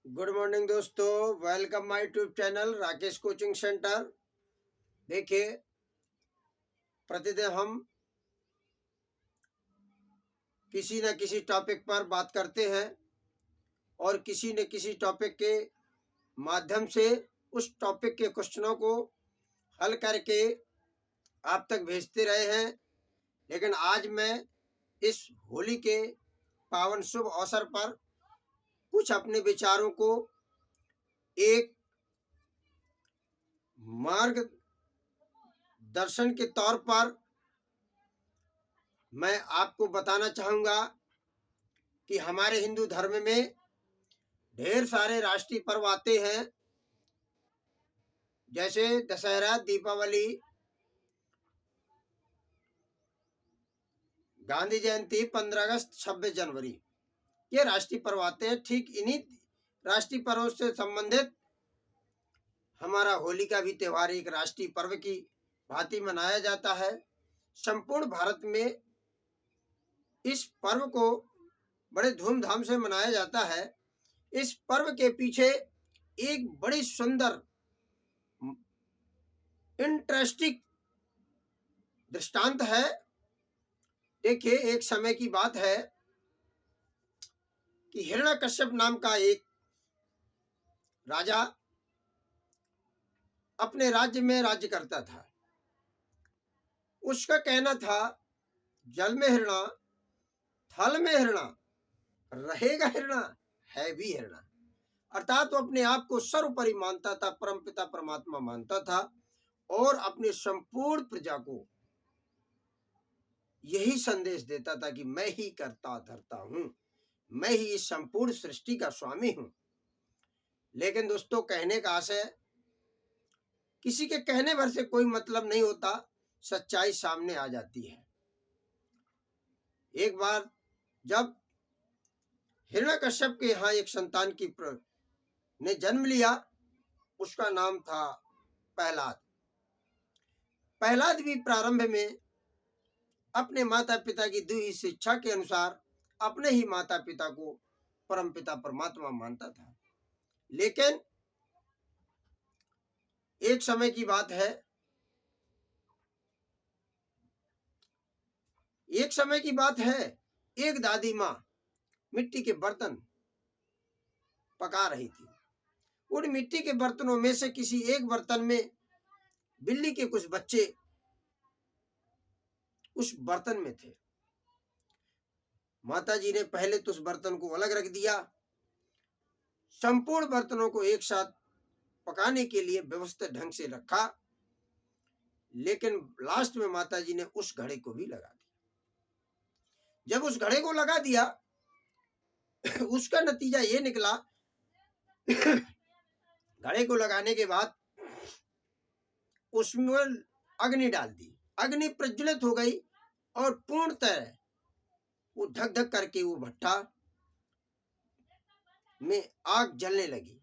Good morning दोस्तों। Welcome my YouTube channel Rakesh coaching centre. देखिए, प्रतिदिन हम किसी न किसी टॉपिक पर बात करते हैं और किसी न किसी टॉपिक के माध्यम से उस टॉपिक के क्वेश्चनों को हल करके आप तक भेजते रहे हैं। लेकिन आज मैं इस होली के पावन शुभ अवसर पर कुछ अपने विचारों को एक मार्गदर्शन के तौर पर मैं आपको बताना चाहूँगा कि हमारे हिंदू धर्म में ढेर सारे राष्ट्रीय पर्व आते हैं, जैसे दशहरा, दीपावली, गांधी जयंती, 15 अगस्त, 26 जनवरी। ये राष्ट्रीय पर्व आते हैं। ठीक इन्हीं राष्ट्रीय पर्वों से संबंधित हमारा होली का भी त्यौहार एक राष्ट्रीय पर्व की भांति मनाया जाता है। संपूर्ण भारत में इस पर्व को बड़े धूमधाम से मनाया जाता है। इस पर्व के पीछे एक बड़ी सुंदर इंटरेस्टिंग दृष्टांत है। देखिए, एक समय की बात है कि हिरण्यकश्यप नाम का एक राजा अपने राज्य में राज्य करता था। उसका कहना था, जल में हिरणा, थल में हिरणा, रहेगा हिरणा, है भी हिरणा। अर्थात वो अपने आप को सर्वोपरि मानता था, परमपिता परमात्मा मानता था और अपने संपूर्ण प्रजा को यही संदेश देता था कि मैं ही करता धरता हूं, मैं ही इस संपूर्ण सृष्टि का स्वामी हूं। लेकिन दोस्तों, कहने का आशय, किसी के कहने भर से कोई मतलब नहीं होता, सच्चाई सामने आ जाती है। एक बार जब हिरण्यकश्यप के यहाँ एक संतान ने जन्म लिया, उसका नाम था प्रहलाद। प्रहलाद भी प्रारंभ में अपने माता पिता की दी हुई शिक्षा के अनुसार अपने ही माता पिता को परमपिता परमात्मा मानता था। लेकिन एक समय की बात है, एक दादी माँ मिट्टी के बर्तन पका रही थी। उन मिट्टी के बर्तनों में से किसी एक बर्तन में बिल्ली के कुछ बच्चे उस बर्तन में थे। माता जी ने पहले तो उस बर्तन को अलग रख दिया, संपूर्ण बर्तनों को एक साथ पकाने के लिए व्यवस्थित ढंग से रखा। लेकिन लास्ट में माता जी ने उस घड़े को भी लगा दिया। जब उस घड़े को लगा दिया, उसका नतीजा ये निकला, घड़े को लगाने के बाद उसमें अग्नि डाल दी। अग्नि प्रज्वलित हो गई और पूर्णतः वो धक धक करके वो भट्ठा में आग जलने लगी।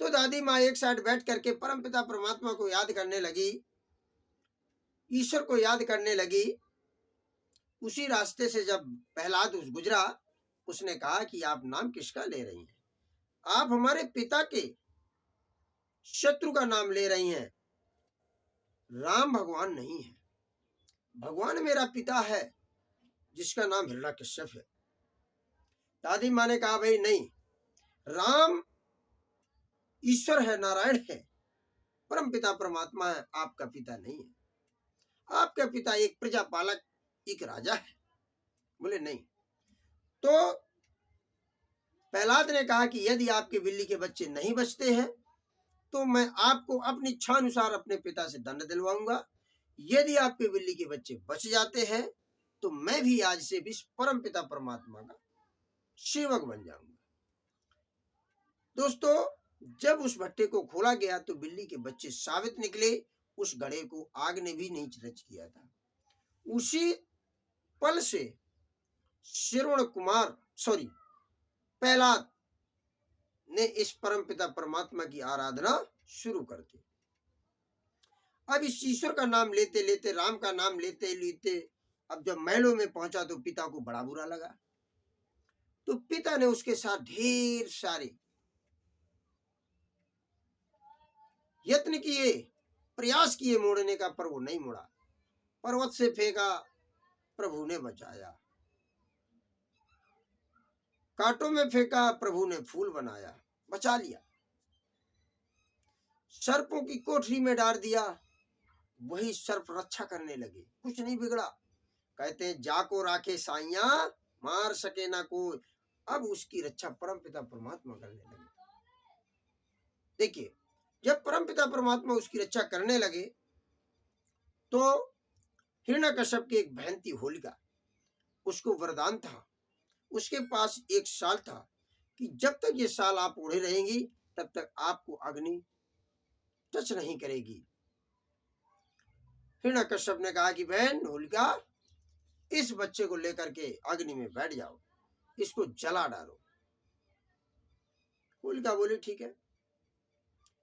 तो दादी माँ एक साइड बैठ करके परमपिता परमात्मा को याद करने लगी, ईश्वर को याद करने लगी। उसी रास्ते से जब प्रहलाद गुजरा, उसने कहा कि आप नाम किसका ले रही हैं? आप हमारे पिता के शत्रु का नाम ले रही हैं। राम भगवान नहीं है, भगवान मेरा पिता है जिसका नाम हिरण्यकश्यप है। दादी माँ ने कहा, भाई नहीं, राम ईश्वर है, नारायण है, परम पिता परमात्मा है, आपका पिता नहीं है। आपका पिता एक प्रजापालक, एक राजा है। बोले नहीं। तो प्रहलाद ने कहा कि यदि आपके बिल्ली के बच्चे नहीं बचते हैं तो मैं आपको अपनी इच्छा अनुसार अपने पिता से दंड दिलवाऊंगा। यदि आपके बिल्ली के बच्चे बच जाते हैं तो मैं भी आज से भी परम पिता परमात्मा का सेवक बन जाऊंगा। दोस्तों, जब उस भट्टे को खोला गया तो बिल्ली के बच्चे साबित निकले। उस घड़े को आग ने भी नहीं रच किया था। उसी पल से प्रहलाद ने इस परम पिता परमात्मा की आराधना शुरू कर दी। अब इस ईश्वर का नाम लेते लेते, राम का नाम लेते लेते अब जब महलों में पहुंचा तो पिता को बड़ा बुरा लगा। तो पिता ने उसके साथ ढेर सारे यत्न किए, प्रयास किए मोड़ने का, पर वो नहीं मुड़ा। पर्वत से फेंका, प्रभु ने बचाया। कांटों में फेंका, प्रभु ने फूल बनाया, बचा लिया। सर्पों की कोठरी में डाल दिया, वही सर्प रक्षा करने लगे, कुछ नहीं बिगड़ा। कहते हैं जाको राखे साइया, मार सके ना कोई। अब उसकी रक्षा परमपिता परमात्मा करने लगे। देखिए, जब परमपिता परमात्मा उसकी रक्षा करने लगे तो हिरण्यकश्यप की एक बहन थी होलिका, उसको वरदान था, उसके पास एक शाल था कि जब तक ये शाल आप ओढ़े रहेंगी तब तक आपको अग्नि टच नहीं करेगी। हिरण्यकश्यप ने कहा कि बहन होलिका, इस बच्चे को लेकर के अग्नि में बैठ जाओ, इसको जला डालो। होलिका बोली ठीक है।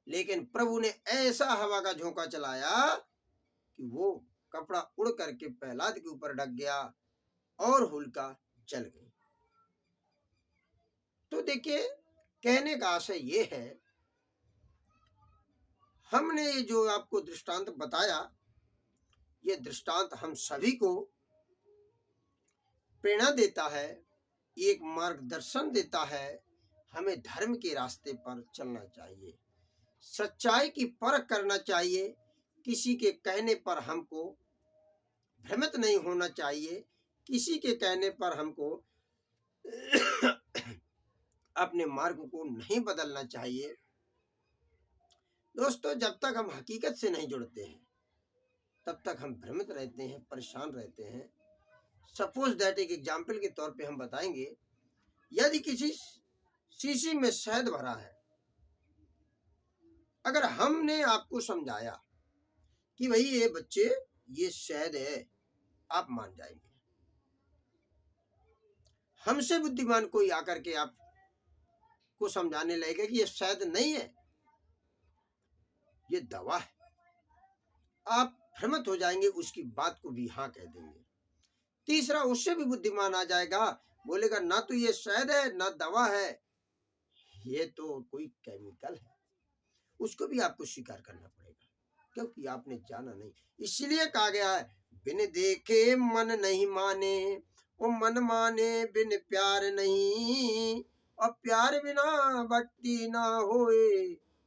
लेकिन प्रभु ने ऐसा हवा का झोंका चलाया कि वो कपड़ा उड़ करके प्रहलाद के ऊपर ढक गया और होलिका जल गई। तो देखिए, कहने का आशय ये है, हमने ये जो आपको दृष्टांत बताया, ये दृष्टांत हम सभी को प्रेरणा देता है, एक मार्गदर्शन देता है। हमें धर्म के रास्ते पर चलना चाहिए, सच्चाई की परख करना चाहिए। किसी के कहने पर हमको भ्रमित नहीं होना चाहिए, किसी के कहने पर हमको अपने मार्ग को नहीं बदलना चाहिए। दोस्तों, जब तक हम हकीकत से नहीं जुड़ते हैं तब तक हम भ्रमित रहते हैं, परेशान रहते हैं। सपोज दैट, एक एग्जाम्पल के तौर पे हम बताएंगे, यदि किसी शीशी में शहद भरा है, अगर हमने आपको समझाया कि भाई ये बच्चे ये शहद है, आप मान जाएंगे। हमसे बुद्धिमान कोई आकर के आपको समझाने लगेगा कि ये शहद नहीं है, ये दवा है, आप भ्रमित हो जाएंगे, उसकी बात को भी हाँ कह देंगे। तीसरा उससे भी बुद्धिमान आ जाएगा, बोलेगा ना तो ये शहद है ना दवा है, ये तो कोई केमिकल है, उसको भी आपको स्वीकार करना पड़ेगा, क्योंकि आपने जाना नहीं। इसलिए कहा गया है, बिन देखे मन नहीं माने, वो मन माने बिन प्यार नहीं, और प्यार बिना भक्ति ना होए,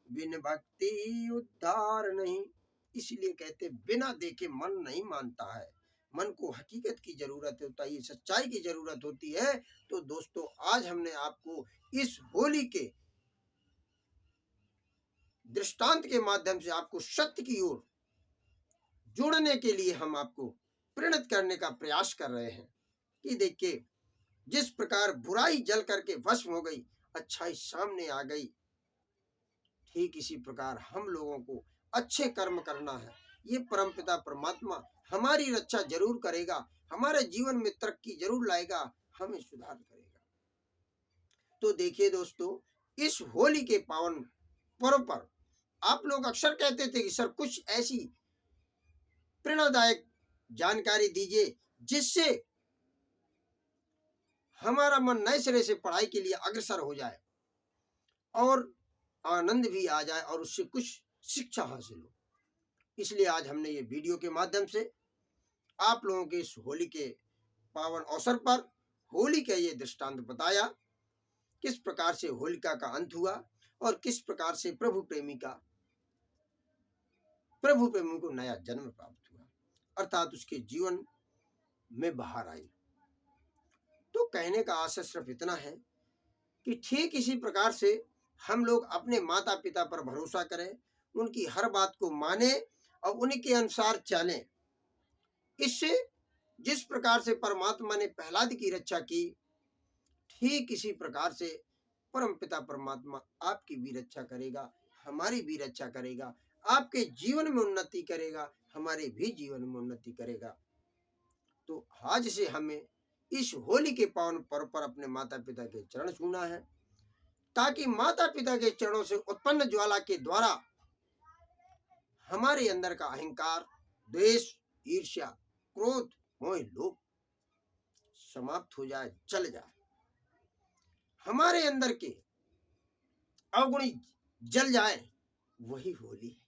बिन भक्ति उद्धार नहीं। इसलिए कहते बिना देखे मन नहीं मानता है, मन को हकीकत की जरूरत होता है, सच्चाई की जरूरत होती है। तो दोस्तों, आज हमने आपको इस होली के दृष्टांत के माध्यम से आपको सत्य की ओर जोड़ने के लिए हम आपको प्रेरित करने का प्रयास कर रहे हैं कि देखिए, जिस प्रकार बुराई जल करके भस्म हो गई, अच्छाई सामने आ गई, ठीक इसी प्रकार हम लोगों को अच्छे कर्म करना है। ये परमपिता परमात्मा हमारी रक्षा जरूर करेगा, हमारे जीवन में तरक्की जरूर लाएगा, हमें सुधार करेगा। तो देखिए दोस्तों, इस होली के पावन पर्व पर आप लोग अक्सर कहते थे कि सर कुछ ऐसी प्रेरणादायक जानकारी दीजिए जिससे हमारा मन नए सिरे से पढ़ाई के लिए अग्रसर हो जाए और आनंद भी आ जाए और उससे कुछ शिक्षा हासिल हो। इसलिए आज हमने ये वीडियो के माध्यम से आप लोगों के इस होली के पावन अवसर पर होली का ये दृष्टांत बताया, किस प्रकार से होलिका का अंत हुआ और किस प्रकार से प्रभु प्रेमी को नया जन्म प्राप्त हुआ, अर्थात उसके जीवन में बाहर आई। तो कहने का आशय सिर्फ इतना है कि ठीक इसी प्रकार से हम लोग अपने माता पिता पर भरोसा करें, उनकी हर बात को माने और उनके अनुसार चलें। इससे जिस प्रकार से परमात्मा ने प्रहलाद की रक्षा की, ठीक इसी प्रकार से परमपिता परमात्मा आपकी भी रक्षा करेगा, हमारी भी रक्षा करेगा, आपके जीवन में उन्नति करेगा, हमारे भी जीवन में उन्नति करेगा। तो आज से हमें इस होली के पावन पर्व पर अपने माता पिता के चरण छूना है, ताकि माता पिता के चरणों से उत्पन्न ज्वाला के द्वारा हमारे अंदर का अहंकार, द्वेष, ईर्ष्या, क्रोध, मोह, लोभ समाप्त हो जाए, चल जाए। हमारे अंदर के अवगुणी जल जाए, वही होली है।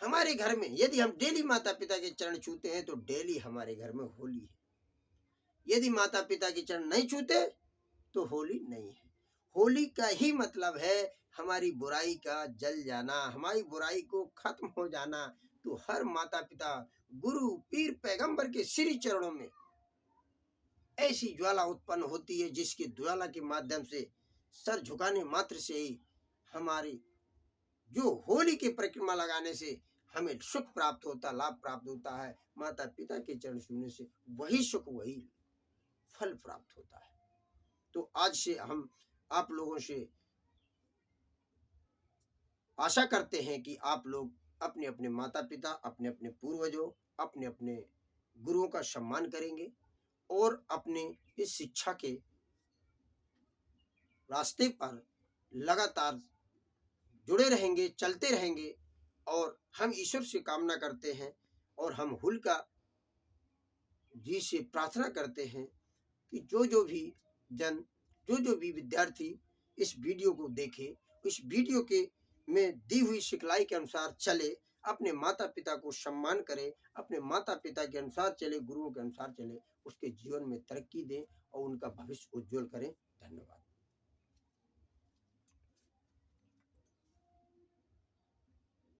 हमारे घर में यदि हम डेली माता पिता के चरण छूते हैं तो डेली हमारे घर में होली है। यदि माता पिता के चरण नहीं छूते तो होली नहीं है। होली का ही मतलब है हमारी बुराई का जल जाना, हमारी बुराई को खत्म हो जाना। तो हर माता पिता, गुरु, पीर, पैगंबर के श्री चरणों में ऐसी ज्वाला उत्पन्न होती है जिसकी ज्वाला के माध्यम से सर झुकाने मात्र से ही हमारी जो होली की परिक्रमा लगाने से हमें सुख प्राप्त होता, लाभ प्राप्त होता है। माता पिता के चरण छूने से वही सुख, वही फल प्राप्त होता है। तो आज से हम आप लोगों से आशा करते हैं कि आप लोग अपने अपने माता पिता, अपने अपने पूर्वजों, अपने अपने गुरुओं का सम्मान करेंगे और अपने इस शिक्षा के रास्ते पर लगातार जुड़े रहेंगे, चलते रहेंगे। और हम ईश्वर से कामना करते हैं और हम होलिका जी से प्रार्थना करते हैं कि जो भी जन, जो भी विद्यार्थी इस वीडियो को देखे, इस वीडियो के में दी हुई सिखलाई के अनुसार चले, अपने माता पिता को सम्मान करे, अपने माता पिता के अनुसार चले, गुरुओं के अनुसार चले, उसके जीवन में तरक्की दें और उनका भविष्य उज्जवल करें। धन्यवाद।